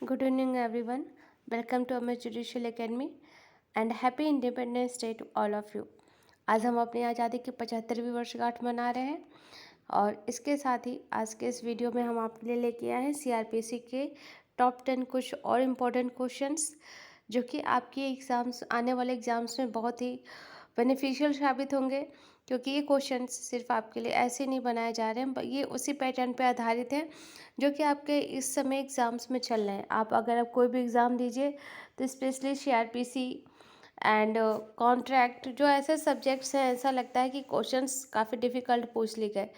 Good evening, everyone. Welcome to Amar Judicial Academy and happy Independence Day to all of you. आज हम अपनी आज़ादी की 75वीं वर्षगांठ मना रहे हैं और इसके साथ ही आज के इस वीडियो में हम आपके लिए लेके आए हैं सीआरपीसी के टॉप 10 कुछ और इम्पोर्टेंट क्वेश्चंस जो कि आपके एग्ज़ाम्स आने वाले एग्ज़ाम्स में बहुत ही बेनिफिशियल साबित होंगे, क्योंकि ये क्वेश्चंस सिर्फ आपके लिए ऐसे नहीं बनाए जा रहे हैं, ये उसी पैटर्न पे आधारित हैं जो कि आपके इस समय एग्ज़ाम्स में चल रहे हैं। आप कोई भी एग्ज़ाम दीजिए तो स्पेशली सीआरपीसी एंड कॉन्ट्रैक्ट जो ऐसे सब्जेक्ट्स हैं, ऐसा लगता है कि क्वेश्चंस काफ़ी डिफ़िकल्ट पूछ लिए गए।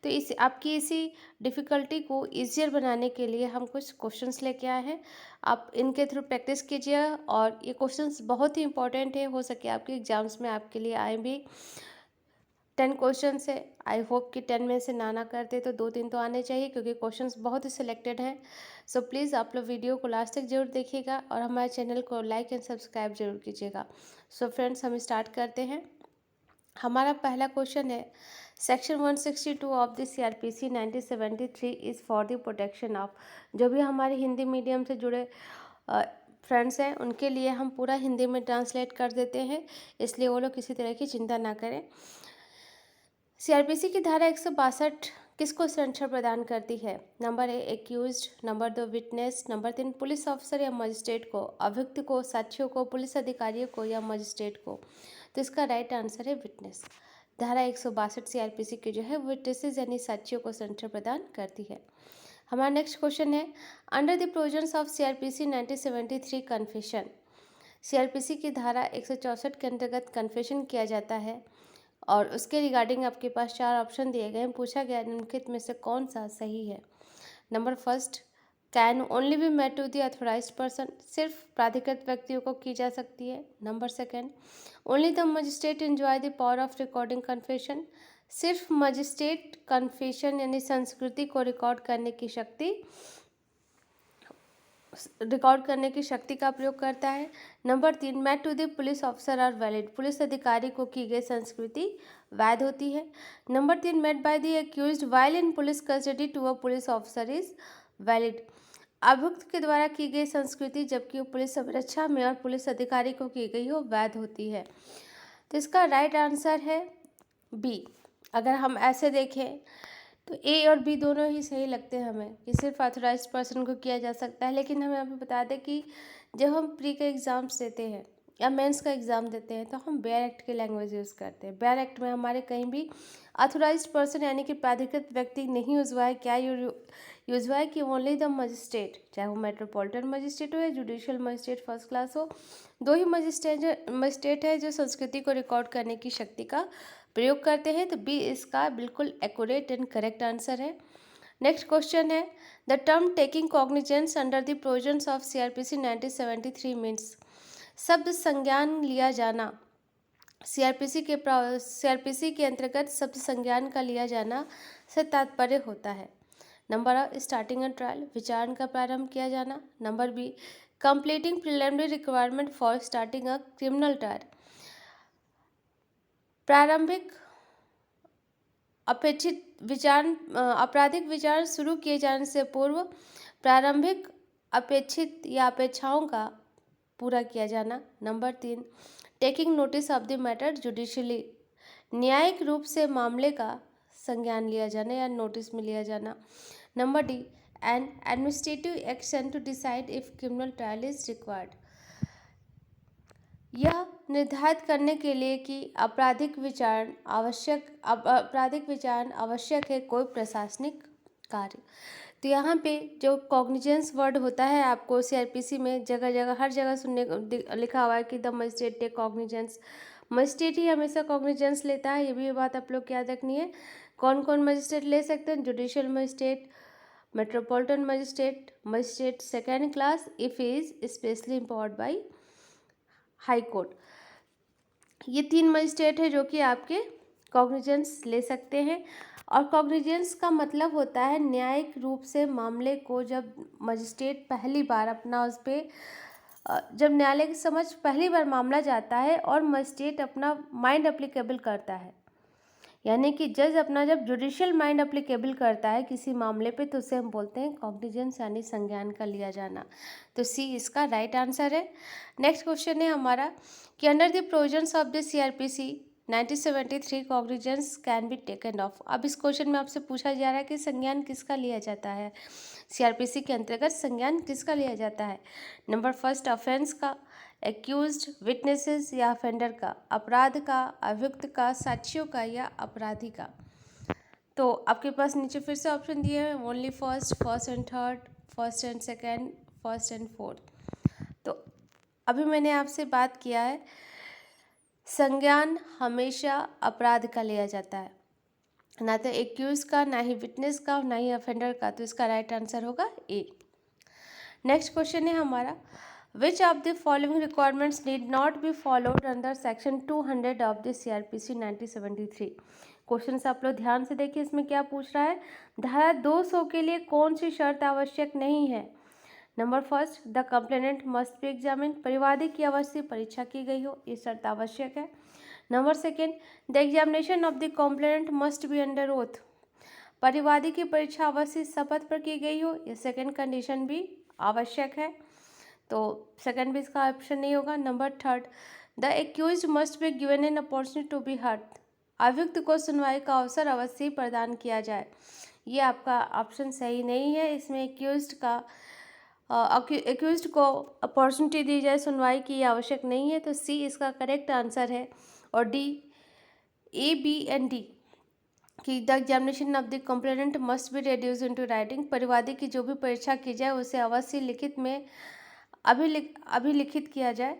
तो इसी डिफ़िकल्टी को ईज़ियर बनाने के लिए हम कुछ क्वेश्चंस लेके आए हैं। आप इनके थ्रू प्रैक्टिस कीजिए और ये क्वेश्चंस बहुत ही इंपॉर्टेंट है, हो सके आपके एग्ज़ाम्स में आपके लिए आए भी। 10 क्वेश्चंस है, आई होप कि 10 में से ना करते तो 2-3 तो आने चाहिए, क्योंकि क्वेश्चंस बहुत ही सिलेक्टेड हैं। सो प्लीज़ आप लोग वीडियो को लास्ट तक जरूर देखिएगा और हमारे चैनल को लाइक एंड सब्सक्राइब जरूर कीजिएगा। सो फ्रेंड्स, हम स्टार्ट करते हैं। हमारा पहला क्वेश्चन है, section 162 of the CrPC 1973 is for the protection of. जो भी हमारे हिंदी मीडियम से जुड़े फ्रेंड्स हैं उनके लिए हम पूरा हिंदी में ट्रांसलेट कर देते हैं, इसलिए वो लोग किसी तरह की चिंता ना करें। सीआरपीसी की धारा 162 किसको संरक्षण प्रदान करती है? Number A accused, number 2 witness, number 3 police officer या मजिस्ट्रेट को, अभियुक्त को, साक्षियों को, पुलिस अधिकारियों को या मजिस्ट्रेट को। तो इसका राइट आंसर है विटनेस। धारा 162 सीआरपीसी की जो है विटनेसेस यानी साक्षियों को संरक्षण प्रदान करती है। हमारा नेक्स्ट क्वेश्चन है, under the provisions of CrPC 1973 confession. CrPC की धारा 164 के अंतर्गत कन्फेशन किया जाता है और उसके रिगार्डिंग आपके पास 4 ऑप्शन दिए गए हैं। पूछा गया निम्नलिखित में से कौन सा सही है? Number first, can only be made to the authorised person, सिर्फ प्राधिकृत व्यक्तियों को की जा सकती है। Number second, only the magistrate enjoy the power of recording confession, सिर्फ मजिस्ट्रेट कन्फेशन यानी संस्कृति को रिकॉर्ड करने की शक्ति का प्रयोग करता है। Number 3, made to the police officer are valid, police अधिकारी को की गई संस्कृति वैध होती है। Number 3, made by the accused while in police custody to a police officer is valid, अभियुक्त के द्वारा की गई संस्कृति जबकि वो पुलिस अभिरक्षा में और पुलिस अधिकारी को की गई हो वैध होती है। तो इसका राइट आंसर है बी। अगर हम ऐसे देखें तो ए और बी दोनों ही सही लगते हैं हमें कि सिर्फ ऑथोराइज्ड पर्सन को किया जा सकता है, लेकिन हमें अभी बता दें कि जब हम प्री का एग्ज़ाम्स देते हैं या मेंस का एग्ज़ाम देते हैं तो हम बेयर एक्ट की लैंग्वेज यूज़ करते हैं। बेयर एक्ट में हमारे कहीं भी ऑथोराइज्ड पर्सन यानी कि प्राधिकृत व्यक्ति नहीं यूज़ हुआ है। क्या यूज़ हुआ है कि ओनली द मजिस्ट्रेट, चाहे वो मेट्रोपॉलिटन मजिस्ट्रेट हो या जुडिशियल मजिस्ट्रेट फर्स्ट क्लास हो, दो ही मजिस्ट्रेट है जो संस्कृति को रिकॉर्ड करने की शक्ति का प्रयोग करते हैं। तो बी इसका बिल्कुल एक्यूरेट एंड करेक्ट आंसर है। नेक्स्ट क्वेश्चन है, the term taking cognizance under the provisions of CrPC 1973 means, शब्द संज्ञान लिया जाना। सीआरपीसी के अंतर्गत शब्द संज्ञान का लिया जाना से तात्पर्य होता है। Number A, starting a trial, विचारण का प्रारंभ किया जाना। Number B, completing preliminary requirement for starting a criminal trial, प्रारंभिक अपेक्षित विचारण आपराधिक विचारण शुरू किए जाने से पूर्व प्रारंभिक अपेक्षित या अपेक्षाओं का पूरा किया जाना। Number 3, taking notice of the matter judicially, न्यायिक रूप से मामले का संज्ञान लिया जाना या नोटिस में लिया जाना। Number D, an administrative action to decide if criminal trial is required, यह निर्धारित करने के लिए कि आपराधिक विचारण आवश्यक है कोई प्रशासनिक कार्य। तो यहाँ पे जो कॉग्निजेंस वर्ड होता है आपको सीआरपीसी में जगह जगह हर जगह सुनने को लिखा हुआ है कि the magistrate take cognizance, magistrate ही हमेशा कॉग्निजेंस लेता है। ये भी बात आप लोग याद रखनी है। कौन कौन मजिस्ट्रेट ले सकते हैं? Judicial magistrate, metropolitan magistrate, magistrate second class if is specially empowered by high court. ये 3 मजिस्ट्रेट है जो कि आपके कॉग्निजेंस ले सकते हैं। और कॉग्निजेंस का मतलब होता है न्यायिक रूप से मामले को जब मजिस्ट्रेट पहली बार अपना उस पर जब न्यायालय की समझ पहली बार मामला जाता है और मजिस्ट्रेट अपना माइंड अप्लीकेबल करता है, यानी कि जज अपना जब जुडिशियल माइंड अप्लीकेबल करता है किसी मामले पे तो उसे हम बोलते हैं कॉग्निजेंस यानी संज्ञान का लिया जाना। तो सी इसका राइट आंसर है। नेक्स्ट क्वेश्चन है हमारा कि under the provisions of the CrPC 1973 cognizance can be taken of. अब इस क्वेश्चन में आपसे पूछा जा रहा है कि संज्ञान किसका लिया जाता है, सीआरपीसी के अंतर्गत संज्ञान किसका लिया जाता है। नंबर फर्स्ट ऑफेंस का, एक्यूज्ड, विटनेसेस या ऑफेंडर का, अपराध का, अभियुक्त का, साक्षियों का या अपराधी का। तो आपके पास नीचे फिर से ऑप्शन दिए हैं, only first, first and third, first and second, first and fourth. तो अभी मैंने आपसे बात किया है संज्ञान हमेशा अपराध का लिया जाता है, ना तो एक्यूज का, ना ही विटनेस का, ना ही ऑफेंडर का। तो इसका राइट आंसर होगा ए। नेक्स्ट क्वेश्चन है हमारा विच of the following requirements need not be followed under section 200 of the CrPC 1973। Question आप लोग ध्यान से देखिए, इसमें क्या पूछ रहा है, धारा 200 के लिए कौन सी शर्त आवश्यक नहीं है। Number first, the complainant must B examine, परिवादी की अवश्य परीक्षा की गई हो, ये शर्त आवश्यक है। Number second, the examination of the complainant must be under oath, परिवादी की परीक्षा अवश्य शपथ पर की गई हो, ये सेकेंड कंडीशन भी आवश्यक है। तो सेकेंड भी इसका ऑप्शन नहीं होगा। Number third, the accuse must be given an opportunity to be heard, अभियुक्त को सुनवाई का अवसर अवश्य प्रदान किया जाए, ये आपका ऑप्शन सही नहीं है। इसमें एक्यूज्ड को अपॉर्चुनिटी दी जाए सुनवाई की, आवश्यक नहीं है। तो सी इसका करेक्ट आंसर है। और D, A, B and D कि the examination of the complainant must be reduce into writing, परिवादी की जो भी परीक्षा की जाए उसे अवश्य लिखित में अभिलिखित किया जाए।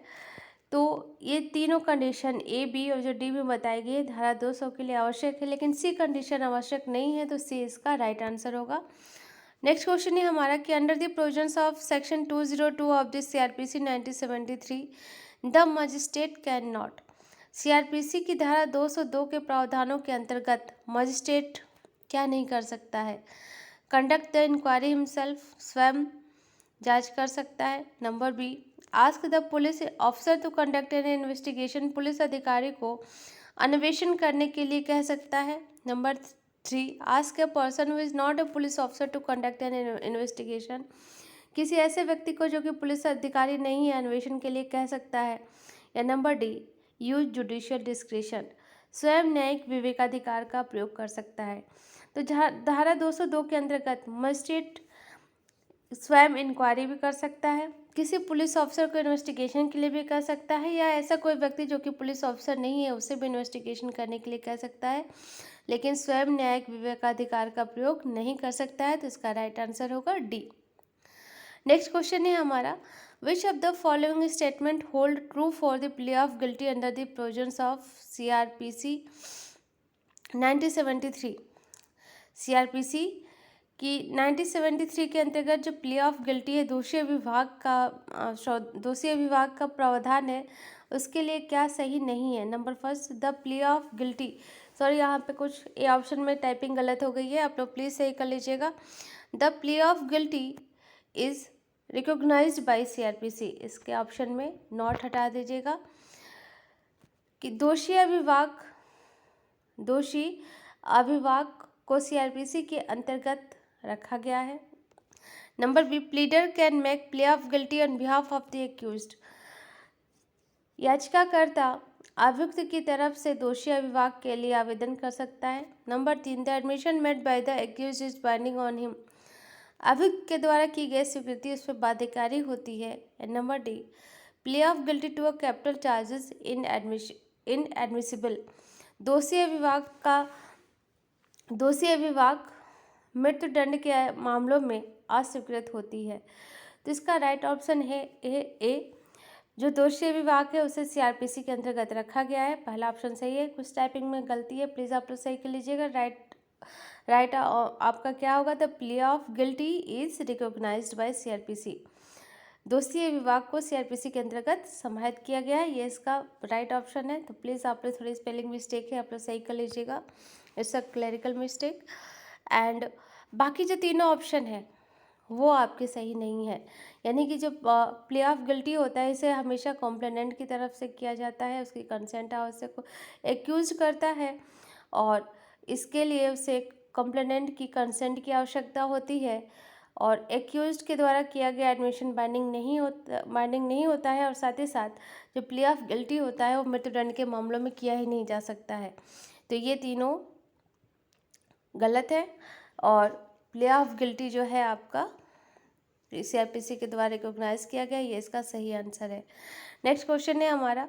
तो ये तीनों कंडीशन ए, बी और जो डी में बताई गई है धारा 200 के लिए आवश्यक है, लेकिन सी कंडीशन आवश्यक नहीं है। तो सी इसका राइट आंसर होगा। नेक्स्ट क्वेश्चन है हमारा कि under the provisions of section 202 of the CrPC 1973 the magistrate can not, CrPC की धारा 202 के प्रावधानों के अंतर्गत मजिस्ट्रेट क्या नहीं कर सकता है, कंडक्ट द इंक्वायरी हिमसेल्फ, स्वयं जांच कर सकता है। Number B, ask the police officer to conduct an investigation, police अधिकारी को अन्वेषण करने के लिए कह सकता है। Number three, ask a person who is not a police officer to conduct an investigation, किसी ऐसे व्यक्ति को जो कि पुलिस अधिकारी नहीं है अन्वेषण के लिए कह सकता है। या number D, use judicial discretion, स्वयं न्यायिक विवेकाधिकार का प्रयोग कर सकता है। तो धारा 202 के अंतर्गत मजिस्ट्रेट स्वयं इंक्वायरी भी कर सकता है, किसी पुलिस ऑफिसर को इन्वेस्टिगेशन के लिए भी कर सकता है, या ऐसा कोई व्यक्ति जो कि पुलिस ऑफिसर नहीं है उसे भी इन्वेस्टिगेशन करने के लिए कह सकता है, लेकिन स्वयं न्यायिक विवेकाधिकार का प्रयोग नहीं कर सकता है। तो इसका राइट आंसर होगा डी। नेक्स्ट क्वेश्चन है हमारा विच of the following statement hold true for the plea of guilty under the provisions of CrPC 1973। CrPC कि 1973 के अंतर्गत जो प्ले ऑफ गिल्टी है दोषी विभाग का प्रावधान है, उसके लिए क्या सही नहीं है। Number first, the plea of guilty, sorry यहाँ पे कुछ ए ऑप्शन में टाइपिंग गलत हो गई है, आप लोग प्लीज़ सही कर लीजिएगा। The plea of guilty is recognised by CrPC, इसके ऑप्शन में नॉट हटा दीजिएगा। कि दोषी अभिभाग को सीआरपीसी के अंतर्गत रखा गया है। Number B, pleader can make plea of guilty on behalf of the accused, याचिकाकर्ता अभियुक्त की तरफ से दोषी अभिभाग के लिए आवेदन कर सकता है। Number 3, the admission made by the accused is binding on him, अभियुक्त के द्वारा की गई स्वीकृति उस पर बाध्यकारी होती है। And number D, plea of guilty to a capital charges inadmissible, दोषी अभिभाग मृत्युदंड के मामलों में अस्वीकृत होती है। तो इसका राइट ऑप्शन है ए, जो दोषी अभिभाग है उसे सीआरपीसी के अंतर्गत रखा गया है। पहला ऑप्शन सही है, कुछ टाइपिंग में गलती है, प्लीज़ आप लोग सही कर लीजिएगा। राइट आपका क्या होगा, the plea of guilty is recognised by CrPC, दोषी विभाग को सीआरपीसी के अंतर्गत समाहित किया गया है, ये इसका राइट ऑप्शन है। तो प्लीज़ आप लोग थोड़ी स्पेलिंग मिस्टेक है, आप लोग सही कर लीजिएगा, it's a clerical mistake. And बाकी जो तीनों ऑप्शन है वो आपके सही नहीं है, यानी कि जो प्ले ऑफ गिल्टी होता है इसे हमेशा कॉम्प्लेनेंट की तरफ से किया जाता है, उसकी कंसेंट आवश्यक एक्यूज करता है, और इसके लिए उसे कंप्लेनेंट की कंसेंट की आवश्यकता होती है और एक्यूज्ड के द्वारा किया गया एडमिशन बाइंडिंग नहीं होता है और साथ ही साथ जो प्ली ऑफ गिल्टी होता है वो मृत्युदंड के मामलों में किया ही नहीं जा सकता है। तो ये तीनों गलत है और प्ले ऑफ गिल्टी जो है आपका सीआरपीसी के द्वारा रिकॉग्नाइज किया गया, ये इसका सही आंसर है। नेक्स्ट क्वेश्चन है हमारा,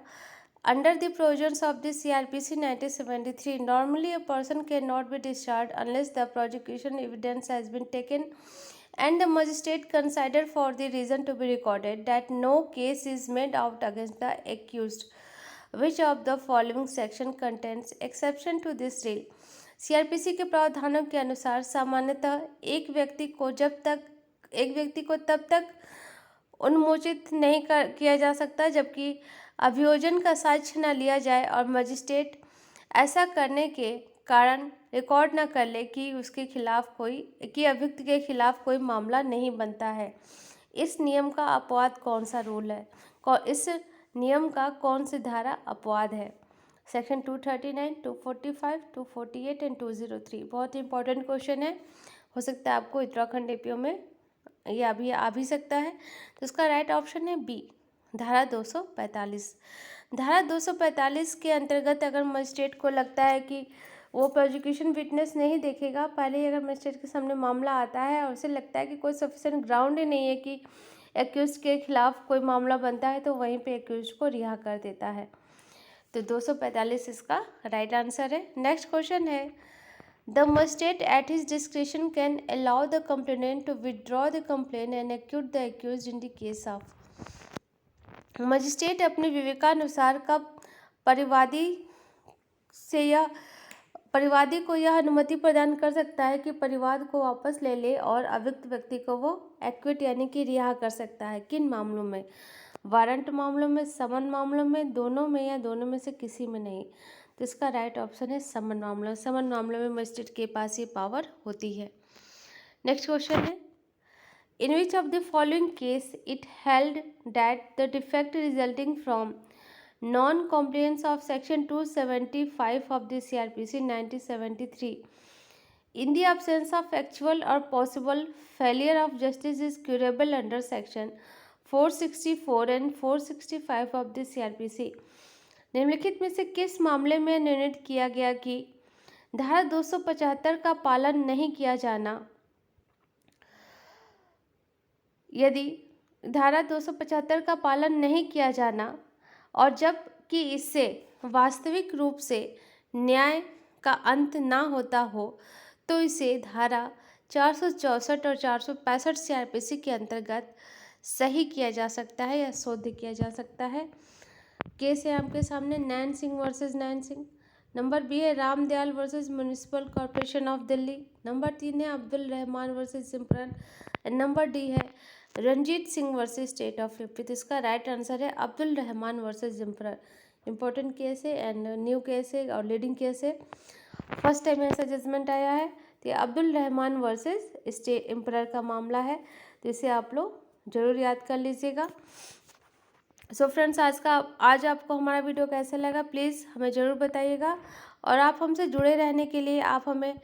under the provisions of the CrPC 1973 normally a person can not be discharge unless the prosecution evidence has been taken and the magistrate consider for the reason to be recorded that no case is made out against the accused. Which of the following section contains exception to this rule? CrPC के प्रावधानों के अनुसार सामान्यतः एक व्यक्ति को तब तक उन्मोचित नहीं किया जा सकता जबकि अभियोजन का साक्ष्य न लिया जाए और मजिस्ट्रेट ऐसा करने के कारण रिकॉर्ड न कर ले कि अभियुक्त के खिलाफ कोई मामला नहीं बनता है। इस नियम का अपवाद कौन सा रूल है? इस नियम का कौन सी धारा अपवाद है? Section 239, 245, 248 and 203। बहुत इंपॉर्टेंट क्वेश्चन है, हो सकता है आपको उत्तराखंड एपीओ में ये अभी आ भी सकता है। तो इसका राइट ऑप्शन है बी, धारा 245। धारा 245 के अंतर्गत अगर मजिस्ट्रेट को लगता है कि वो प्रोसिक्यूशन विटनेस नहीं देखेगा, पहले ही अगर मजिस्ट्रेट के सामने मामला आता है और उसे लगता है कि कोई सफिशिएंट ग्राउंड ही नहीं है कि एक्यूज के खिलाफ कोई मामला बनता है, तो वहीं पे एक्यूज को रिहा कर देता है। तो 245 इसका राइट आंसर है। नेक्स्ट क्वेश्चन है, the magistrate at his discretion can allow the complainant to withdraw the complaint and acquit the accuse in the case of. Magistrate अपने विवेकानुसार का परिवादी को यह अनुमति प्रदान कर सकता है कि परिवाद को वापस ले ले और अभियुक्त व्यक्ति को वो एक्विट यानी कि रिहा कर सकता है। किन मामलों में? वारंट मामलों में, समन मामलों में, दोनों में या दोनों में से किसी में नहीं। तो इसका राइट ऑप्शन है समन मामलों। समन मामलों में मजिस्ट्रेट के पास ये पावर होती है। नेक्स्ट क्वेश्चन है, in which of the following case it held that the defect resulting from non-compliance of section 275 of the CRPC 1973 in the absence of actual or possible failure of justice is curable under section 464 and 465 of the CRPC। निम्नलिखित में से किस मामले में निर्णित किया गया कि धारा 275 का पालन नहीं किया जाना? यदि धारा 275 का पालन नहीं किया जाना और जबकि इससे वास्तविक रूप से न्याय का अंत ना होता हो तो इसे धारा 464 और 465 सीआरपीसी के अंतर्गत सही किया जा सकता है या शोध किया जा सकता है। केस है आपके सामने Nain Singh versus Nain Singh. Number B है Ramdayal versus municipal corporation of Delhi. Number 3 है Abdul Rahman versus Simran. Number D है Ranjit Singh versus state of UP. तो इसका राइट आंसर है अब्दुल रहमान वर्सेस जिम्फर। इंपॉर्टेंट केस है एंड न्यू केस है और लीडिंग केस है, फर्स्ट टाइम ऐसा जजमेंट आया है। तो ये Abdul Rahman versus state emperor का मामला है, तो इसे आप लोग जरूर याद कर लीजिएगा। सो फ्रेंड्स, आज आपको हमारा वीडियो कैसा लगा प्लीज़ हमें ज़रूर बताइएगा और आप हमसे जुड़े रहने के लिए आप हमें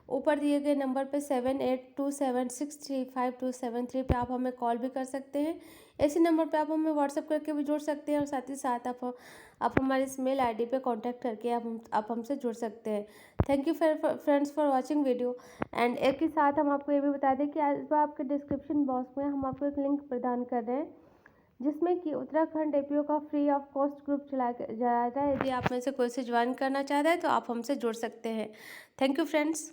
ऊपर दिए गए नंबर पे 7827635273 पे आप हमें कॉल भी कर सकते हैं। इसी नंबर पे आप हमें व्हाट्सएप करके भी जुड़ सकते हैं और साथ ही साथ आप हमारे इस मेल आईडी पे कांटेक्ट करके आप हमसे जुड़ सकते हैं। Thank you friends for watching video and एक ही साथ हम आपको ये भी बता दें कि आज आपके डिस्क्रिप्शन बॉक्स में हम आपको एक लिंक प्रदान कर रहे हैं जिसमें कि उत्तराखंड एपीओ का फ्री ऑफ कॉस्ट ग्रुप चलाया जा रहा है। यदि आप में से कोई से ज्वाइन करना चाहता है तो आप हमसे जुड़ सकते हैं। Thank you friends.